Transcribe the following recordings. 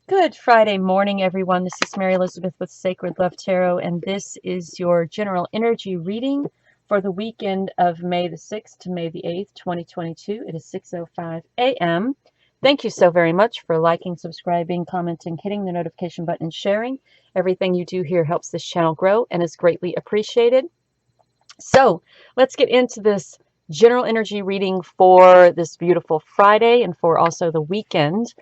Good Friday morning, everyone. This is Mary Elizabeth with Sacred Love Tarot, and this is your general energy reading for the weekend of May the 6th to May the 8th, 2022. It is 6:05 a.m. Thank you so very much for liking, subscribing, commenting, hitting the notification button, and sharing. Everything you do here helps this channel grow and is greatly appreciated. So let's get into this general energy reading for this beautiful Friday and for also the weekend.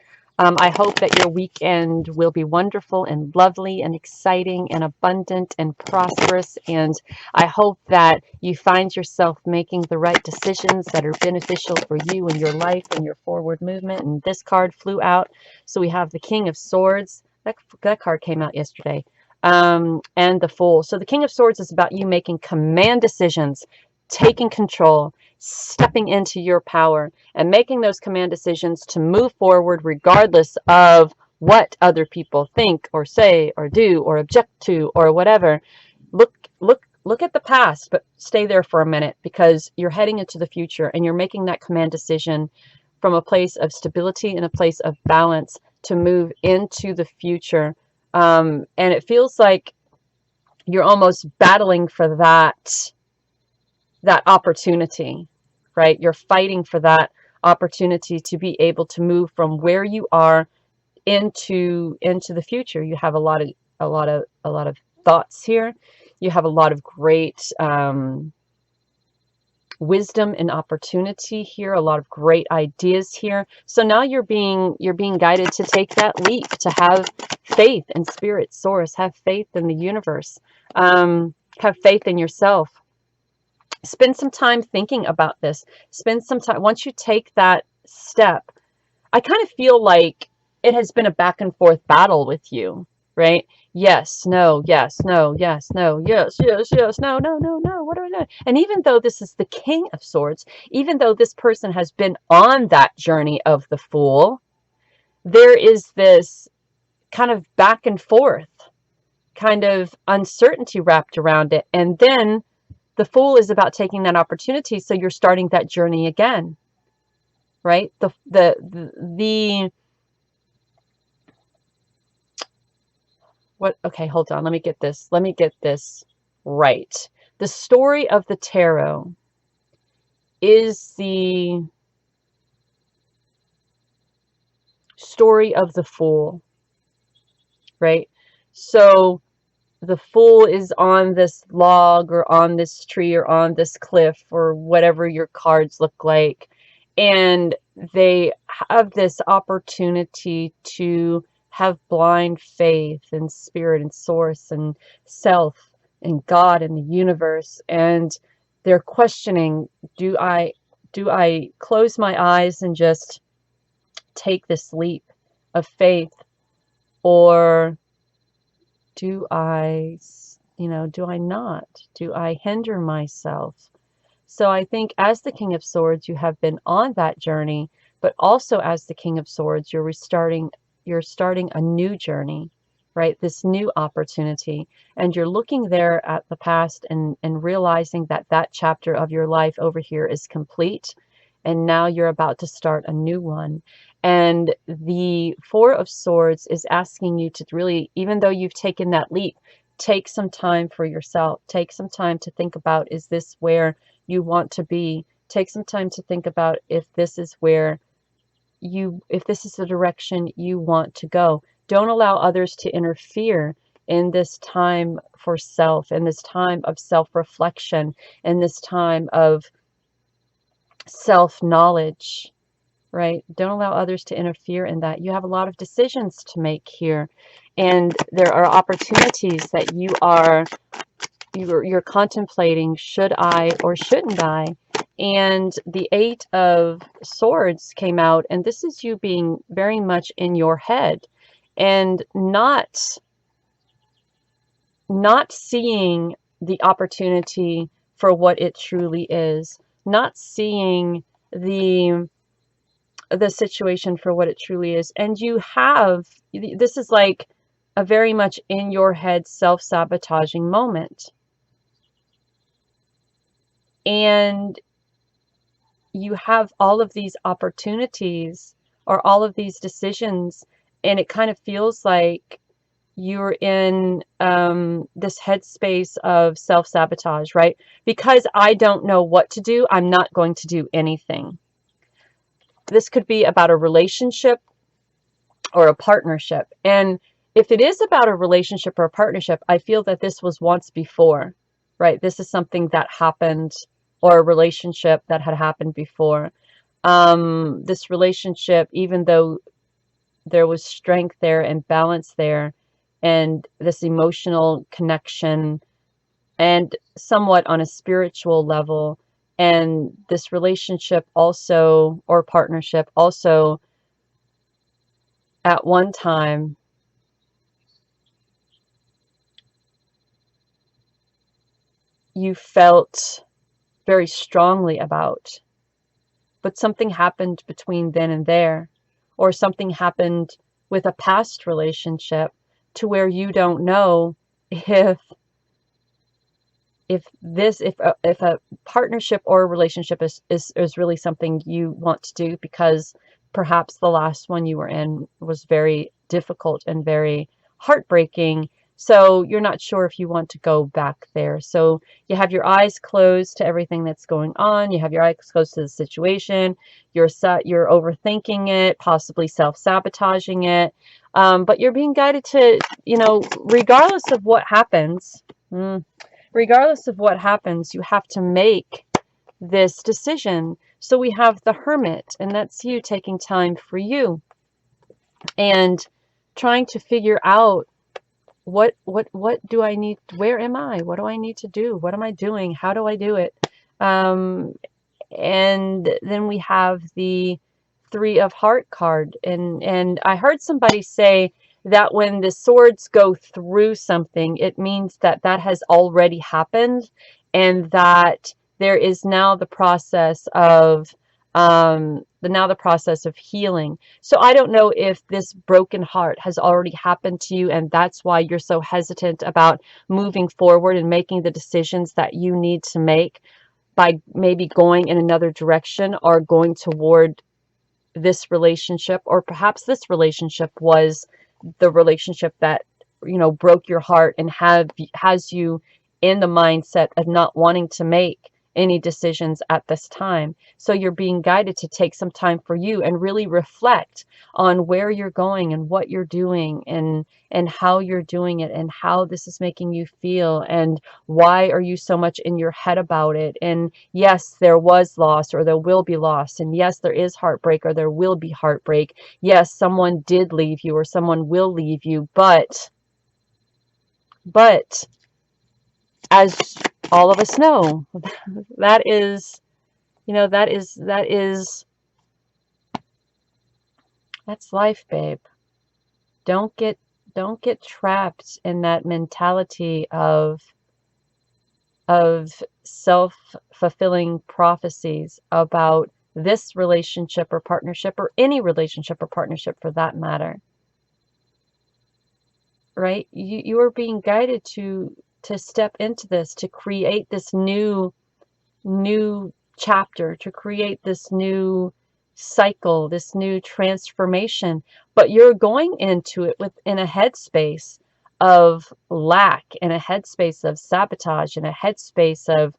I hope that your weekend will be wonderful and lovely and exciting and abundant and prosperous. And I hope that you find yourself making the right decisions that are beneficial for you and your life and your forward movement. And this card flew out. So we have the King of Swords. That card came out yesterday. And the Fool. So the King of Swords is about you making command decisions, taking control, stepping into your power, and making those command decisions to move forward regardless of what other people think or say or do or object to or whatever. Look at the past, but stay there for a minute, because you're heading into the future and you're making that command decision from a place of stability and a place of balance to move into the future. And it feels like you're almost battling for that opportunity, right? You're fighting for that opportunity to be able to move from where you are into the future. You have a lot of thoughts here. You have a lot of great wisdom and opportunity here, a lot of great ideas here. So now you're being guided to take that leap, to have faith in spirit source, have faith in the universe, have faith in yourself. Spend some time thinking about this. Spend some time. Once you take that step, I kind of feel like it has been a back and forth battle with you, right? Yes, no, yes, no, yes, no, yes, yes, yes, no, no, no, no. What do I know? And even though this is the King of Swords, even though this person has been on that journey of the Fool, there is this kind of back and forth, kind of uncertainty wrapped around it. And then the Fool is about taking that opportunity. So you're starting that journey again, right? What? Okay, hold on. Let me get this. Let me get this right. The story of the tarot is the story of the Fool, right? So the Fool is on this log or on this tree or on this cliff or whatever your cards look like, and they have this opportunity to have blind faith in spirit and source and self and God and the universe, and they're questioning, do I close my eyes and just take this leap of faith, or do I, do I not? Do I hinder myself? So I think as the King of Swords, you have been on that journey, but also as the King of Swords, you're starting a new journey, right? This new opportunity. And you're looking there at the past and realizing that that chapter of your life over here is complete. And now you're about to start a new one. And the Four of Swords is asking you to really, even though you've taken that leap, take some time for yourself. Take some time to think about, is this where you want to be? Take some time to think about if this is if this is the direction you want to go. Don't allow others to interfere in this time for self, in this time of self-reflection, in this time of self-knowledge, right? Don't allow others to interfere in that. You have a lot of decisions to make here, and there are opportunities that you're contemplating. Should I or shouldn't I? And the Eight of Swords came out, and this is you being very much in your head and not seeing the opportunity for what it truly is, not seeing the situation for what it truly is. And this is like a very much in your head self-sabotaging moment. And you have all of these opportunities or all of these decisions, it kind of feels like you're in this headspace of self-sabotage, right? Because I don't know what to do, I'm not going to do anything. This could be about a relationship or a partnership. And if it is about a relationship or a partnership, I feel that this was once before, right? This is something that happened, or a relationship that had happened before. This relationship, even though there was strength there and balance there, and this emotional connection, and somewhat on a spiritual level, and this relationship also, or partnership also, at one time you felt very strongly about, but something happened between then and there, or something happened with a past relationship to where you don't know if a partnership or a relationship is really something you want to do, because perhaps the last one you were in was very difficult and very heartbreaking. So you're not sure if you want to go back there. So you have your eyes closed to everything that's going on. You have your eyes closed to the situation. You're overthinking it, possibly self-sabotaging it. But you're being guided to, regardless of what happens, regardless of what happens, you have to make this decision. So we have the Hermit, and that's you taking time for you and trying to figure out what do I need, where am I, what do I need to do, what am I doing, how do I do it? And then we have the Three of Heart card, and I heard somebody say that when the swords go through something, it means that that has already happened, and that there is now the process of healing. So I don't know if this broken heart has already happened to you, and that's why you're so hesitant about moving forward and making the decisions that you need to make by maybe going in another direction or going toward this relationship, or perhaps this relationship was the relationship that broke your heart and has you in the mindset of not wanting to make any decisions at this time. So you're being guided to take some time for you and really reflect on where you're going and what you're doing, and how you're doing it, and how this is making you feel, and why are you so much in your head about it. And yes, there was loss, or there will be loss, and yes, there is heartbreak, or there will be heartbreak. Yes, someone did leave you, or someone will leave you, but as all of us know, that is, that's life, babe. Don't get trapped in that mentality of self-fulfilling prophecies about this relationship or partnership, or any relationship or partnership for that matter. Right? You are being guided to step into this, to create this new chapter, to create this new cycle, this new transformation. But you're going into it in a headspace of lack, in a headspace of sabotage, in a headspace of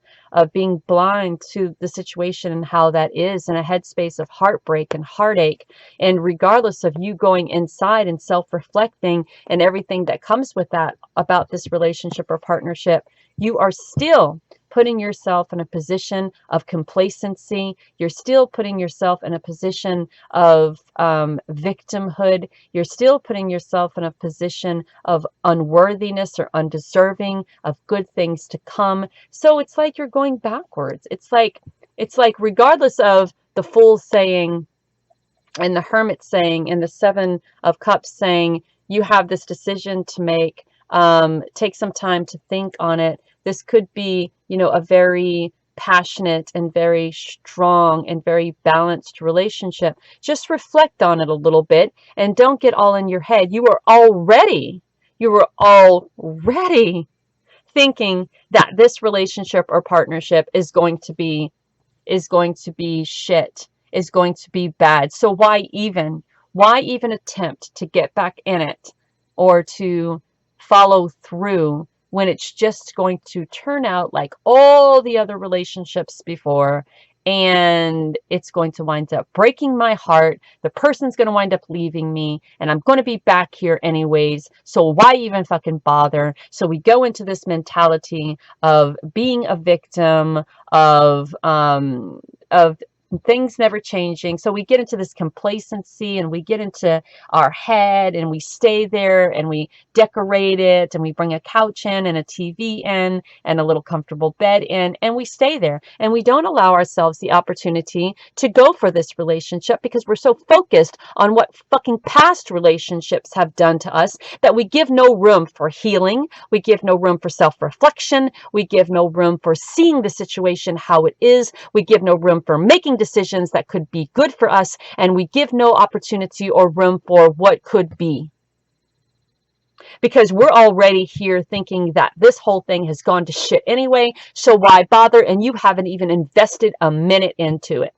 being blind to the situation and how that is, in a headspace of heartbreak and heartache. And regardless of you going inside and self-reflecting and everything that comes with that about this relationship or partnership, you are still putting yourself in a position of complacency. You're still putting yourself in a position of victimhood. You're still putting yourself in a position of unworthiness or undeserving of good things to come. So it's like you're going backwards. It's like regardless of the Fool saying and the Hermit saying and the Seven of Cups saying, you have this decision to make. Take some time to think on it. This could be, a very passionate and very strong and very balanced relationship. Just reflect on it a little bit and don't get all in your head. You were already thinking that this relationship or partnership is going to be shit, is going to be bad. So why Why even attempt to get back in it or to follow through when it's just going to turn out like all the other relationships before, and it's going to wind up breaking my heart. The person's going to wind up leaving me, and I'm going to be back here anyways. So why even fucking bother? So we go into this mentality of being a victim, of things never changing. So we get into this complacency, and we get into our head, and we stay there, and we decorate it, and we bring a couch in and a TV in and a little comfortable bed in, and we stay there, and we don't allow ourselves the opportunity to go for this relationship because we're so focused on what fucking past relationships have done to us that we give no room for healing. We give no room for self-reflection. We give no room for seeing the situation how it is. We give no room for making decisions that could be good for us, and we give no opportunity or room for what could be. Because we're already here thinking that this whole thing has gone to shit anyway, so why bother? And you haven't even invested a minute into it.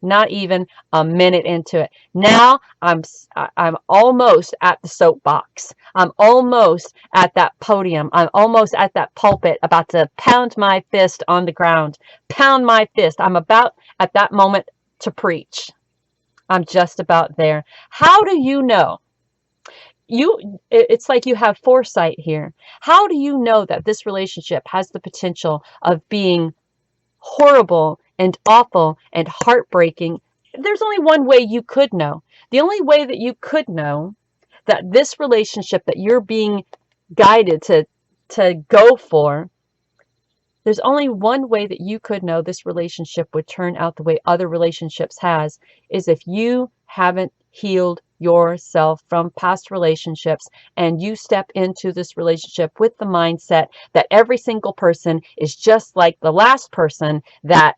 Not even a minute into it. Now I'm almost at the soapbox. I'm almost at that podium. I'm almost at that pulpit, about to pound my fist on the ground. Pound my fist. I'm about at that moment to preach. I'm just about there. How do you know? It's like you have foresight here. How do you know that this relationship has the potential of being horrible and awful and heartbreaking? There's only one way you could know. The only way that you could know that this relationship that you're being guided to go for, there's only one way that you could know this relationship would turn out the way other relationships has, is if you haven't healed yourself from past relationships, and you step into this relationship with the mindset that every single person is just like the last person that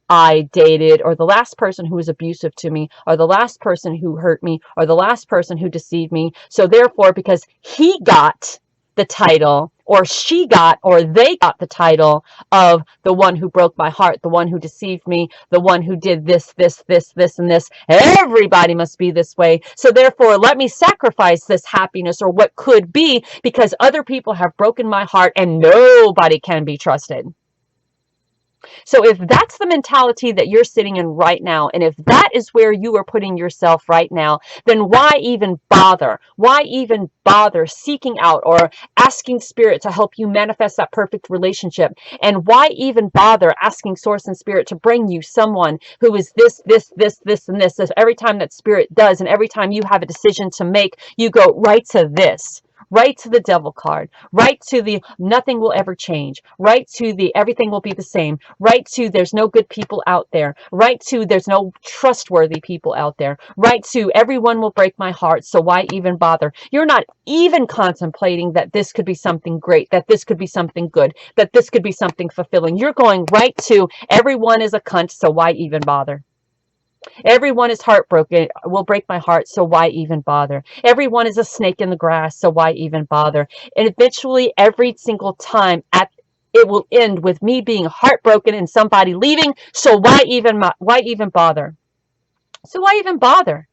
I dated, or the last person who was abusive to me, or the last person who hurt me, or the last person who deceived me. So therefore, because he got the title, or she got, or they got the title of the one who broke my heart, the one who deceived me, the one who did this, and this, everybody must be this way. So therefore, let me sacrifice this happiness, or what could be, because other people have broken my heart and nobody can be trusted. So if that's the mentality that you're sitting in right now, and if that is where you are putting yourself right now, then why even bother? Why even bother seeking out or asking spirit to help you manifest that perfect relationship? And why even bother asking source and spirit to bring you someone who is this, and this? Every time that spirit does, and every time you have a decision to make, you go right to this. Right to the devil card, right to the nothing will ever change, right to the everything will be the same, right to there's no good people out there, right to there's no trustworthy people out there, right to everyone will break my heart, so why even bother? You're not even contemplating that this could be something great, that this could be something good, that this could be something fulfilling. You're going right to everyone is a cunt, so why even bother? Everyone is heartbroken, will break my heart, so why even bother? Everyone is a snake in the grass, so why even bother? And eventually, every single time, it will end with me being heartbroken and somebody leaving, so why even bother? So why even bother?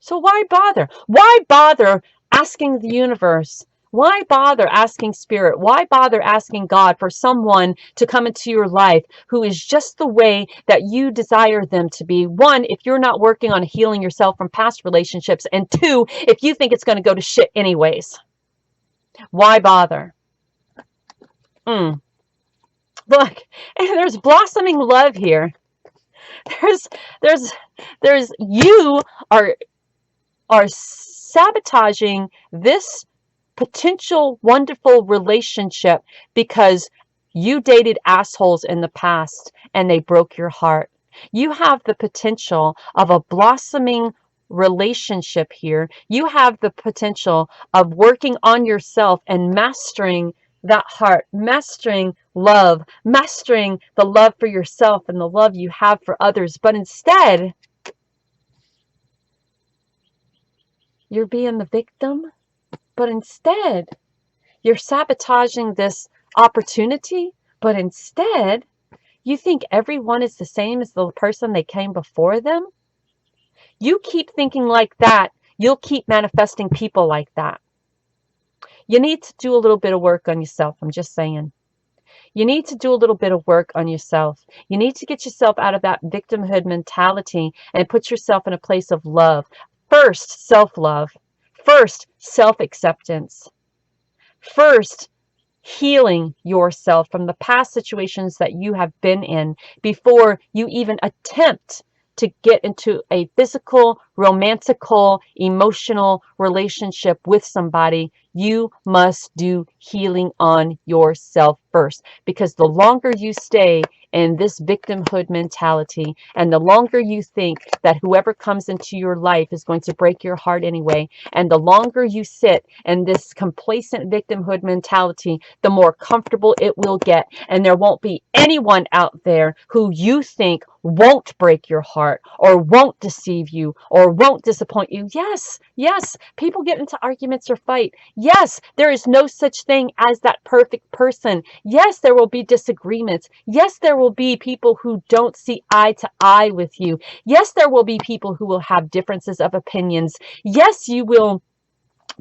So why bother? Why bother asking the universe? Why bother asking spirit? Why bother asking God for someone to come into your life who is just the way that you desire them to be? One, if you're not working on healing yourself from past relationships. And two, if you think it's going to go to shit anyways. Why bother? Look, and there's blossoming love here. There's you are sabotaging this potential wonderful relationship because you dated assholes in the past and they broke your heart. You have the potential of a blossoming relationship here. You have the potential of working on yourself and mastering that heart, mastering love, mastering the love for yourself and the love you have for others. But instead, you're being the victim. But instead, you're sabotaging this opportunity. But instead, you think everyone is the same as the person they came before them. You keep thinking like that, you'll keep manifesting people like that. You need to do a little bit of work on yourself. I'm just saying. You need to do a little bit of work on yourself. You need to get yourself out of that victimhood mentality and put yourself in a place of love. First, self-love. First, self-acceptance. First, healing yourself from the past situations that you have been in before you even attempt to get into a physical, romantical, emotional relationship with somebody. You must do healing on yourself first, because the longer you stay in this victimhood mentality, and the longer you think that whoever comes into your life is going to break your heart anyway, and the longer you sit in this complacent victimhood mentality, the more comfortable it will get. And there won't be anyone out there who you think won't break your heart or won't deceive you or won't disappoint you. Yes, yes, people get into arguments or fight. Yes, there is no such thing as that perfect person. Yes, there will be disagreements. Yes, there will be people who don't see eye to eye with you. Yes, there will be people who will have differences of opinions. Yes, you will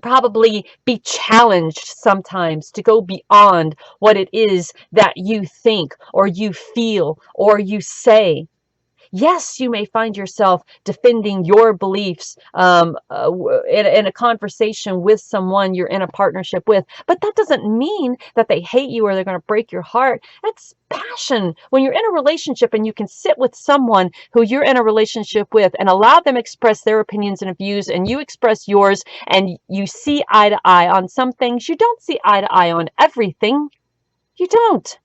probably be challenged sometimes to go beyond what it is that you think or you feel or you say. Yes, you may find yourself defending your beliefs in a conversation with someone you're in a partnership with, but that doesn't mean that they hate you or they're going to break your heart. That's passion. When you're in a relationship and you can sit with someone who you're in a relationship with and allow them express their opinions and views, and you express yours, and you see eye to eye on some things. You don't see eye to eye on everything. You don't.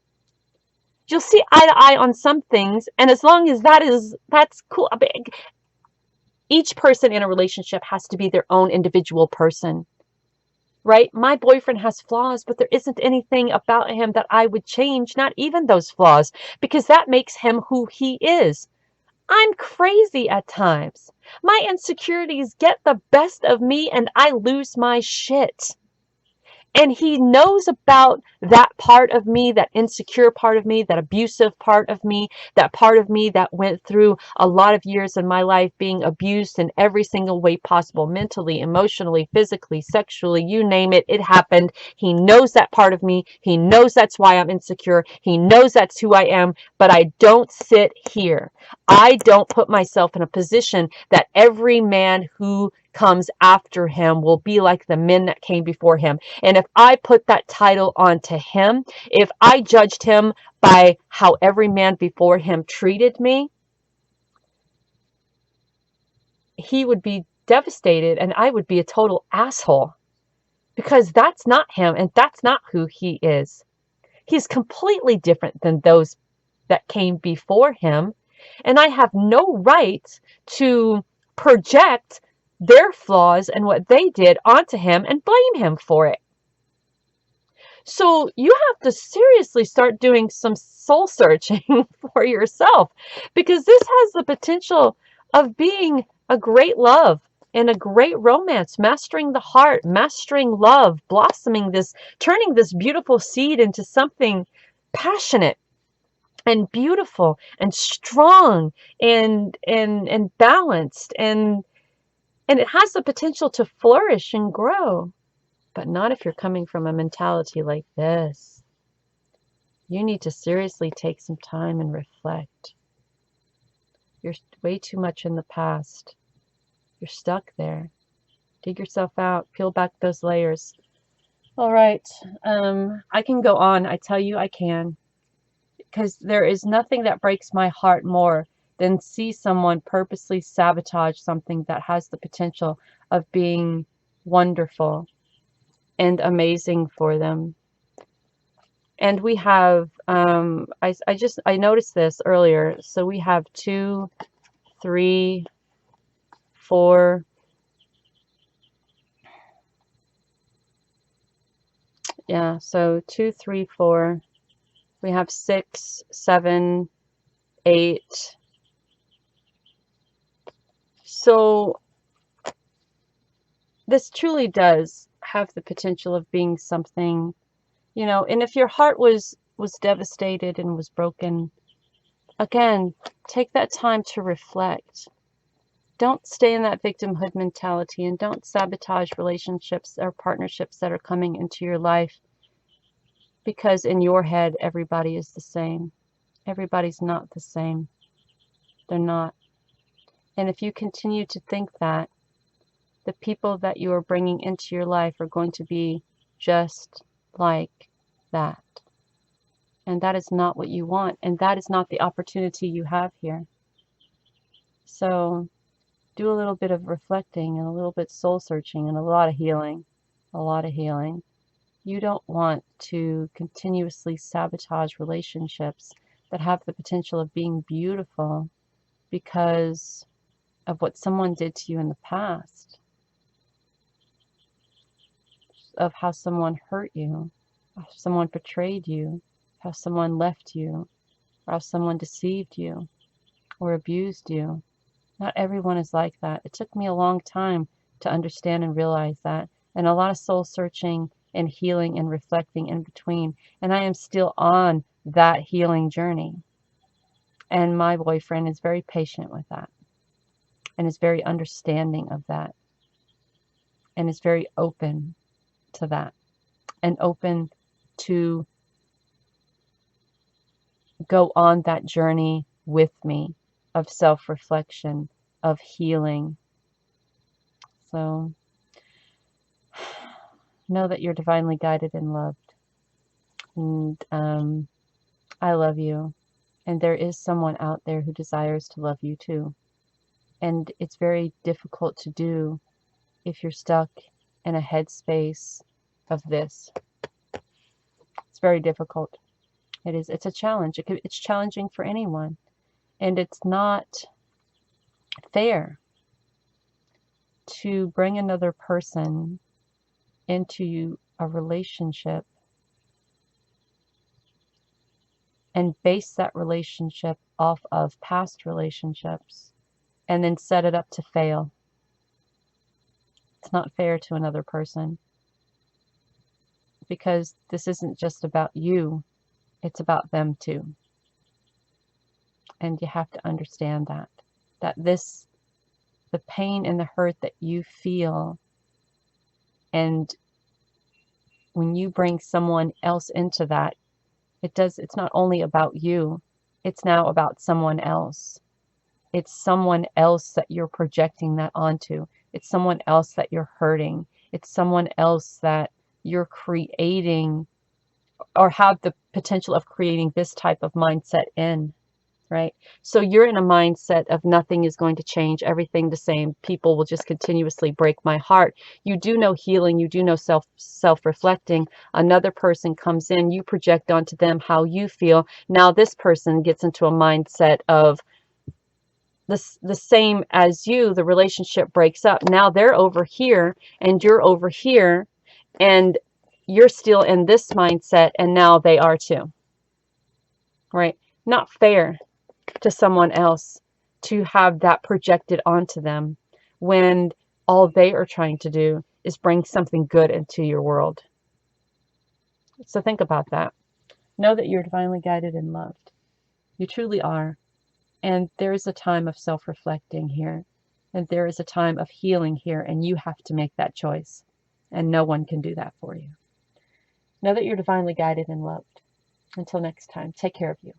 You'll see eye to eye on some things, and as long as that's cool. I mean, each person in a relationship has to be their own individual person, right? My boyfriend has flaws, but there isn't anything about him that I would change, not even those flaws, because that makes him who he is. I'm crazy at times. My insecurities get the best of me and I lose my shit. And he knows about that part of me, that insecure part of me, that abusive part of me, that part of me that went through a lot of years in my life being abused in every single way possible, mentally, emotionally, physically, sexually, you name it, it happened. He knows that part of me. He knows that's why I'm insecure. He knows that's who I am, but I don't sit here. I don't put myself in a position that every man who comes after him will be like the men that came before him. And if I put that title onto him, if I judged him by how every man before him treated me, he would be devastated and I would be a total asshole, because that's not him and that's not who he is. He's completely different than those that came before him. And I have no right to project their flaws and what they did onto him and blame him for it. So you have to seriously start doing some soul searching for yourself, because this has the potential of being a great love and a great romance, mastering the heart, mastering love, blossoming this, turning this beautiful seed into something passionate and beautiful and strong and balanced, and it has the potential to flourish and grow. But not if you're coming from a mentality like this. You need to seriously take some time and reflect. You're way too much in the past. You're stuck there. Dig yourself out. Peel back those layers. All right. I can go on. I tell you I can. Because there is nothing that breaks my heart more than see someone purposely sabotage something that has the potential of being wonderful and amazing for them. And we have, I noticed this earlier. So we have 2, 3, 4. Yeah, so 2, 3, 4. We have 6, 7, 8. So this truly does have the potential of being something, you know, and if your heart was devastated and was broken, again, take that time to reflect. Don't stay in that victimhood mentality, and don't sabotage relationships or partnerships that are coming into your life because in your head everybody is the same. Everybody's not the same. They're not. And if you continue to think that, the people that you are bringing into your life are going to be just like that. And that is not what you want. And that is not the opportunity you have here. So do a little bit of reflecting and a little bit soul searching and a lot of healing. A lot of healing. You don't want to continuously sabotage relationships that have the potential of being beautiful because of what someone did to you in the past, of how someone hurt you, how someone betrayed you, how someone left you, or how someone deceived you or abused you. Not everyone is like that. It took me a long time to understand and realize that, and a lot of soul searching and healing and reflecting in between. And I am still on that healing journey. And my boyfriend is very patient with that, and is very understanding of that, and is very open to that, and open to go on that journey with me of self-reflection, of healing. So know that you're divinely guided and loved. And I love you. And there is someone out there who desires to love you too. And it's very difficult to do if you're stuck in a headspace of this. It's very difficult. It is. It's a challenge. It's challenging for anyone. And it's not fair to bring another person into a relationship and base that relationship off of past relationships and then set it up to fail. It's not fair to another person, because this isn't just about you, it's about them too. And you have to understand that the pain and the hurt that you feel, and when you bring someone else into that, it's not only about you, it's now about someone else. It's someone else that you're projecting that onto. It's someone else that you're hurting. It's someone else that you're creating or have the potential of creating this type of mindset in, right? So you're in a mindset of nothing is going to change, everything the same. People will just continuously break my heart. You do know healing, you do know self-reflecting. Another person comes in, you project onto them how you feel. Now this person gets into a mindset of the same as you. The relationship breaks up. Now they're over here and you're over here, and you're still in this mindset, and now they are too, right? Not fair to someone else to have that projected onto them when all they are trying to do is bring something good into your world. So think about that. Know that you're divinely guided and loved. You truly are. And there is a time of self-reflecting here. And there is a time of healing here. And you have to make that choice. And no one can do that for you. Know that you're divinely guided and loved. Until next time, take care of you.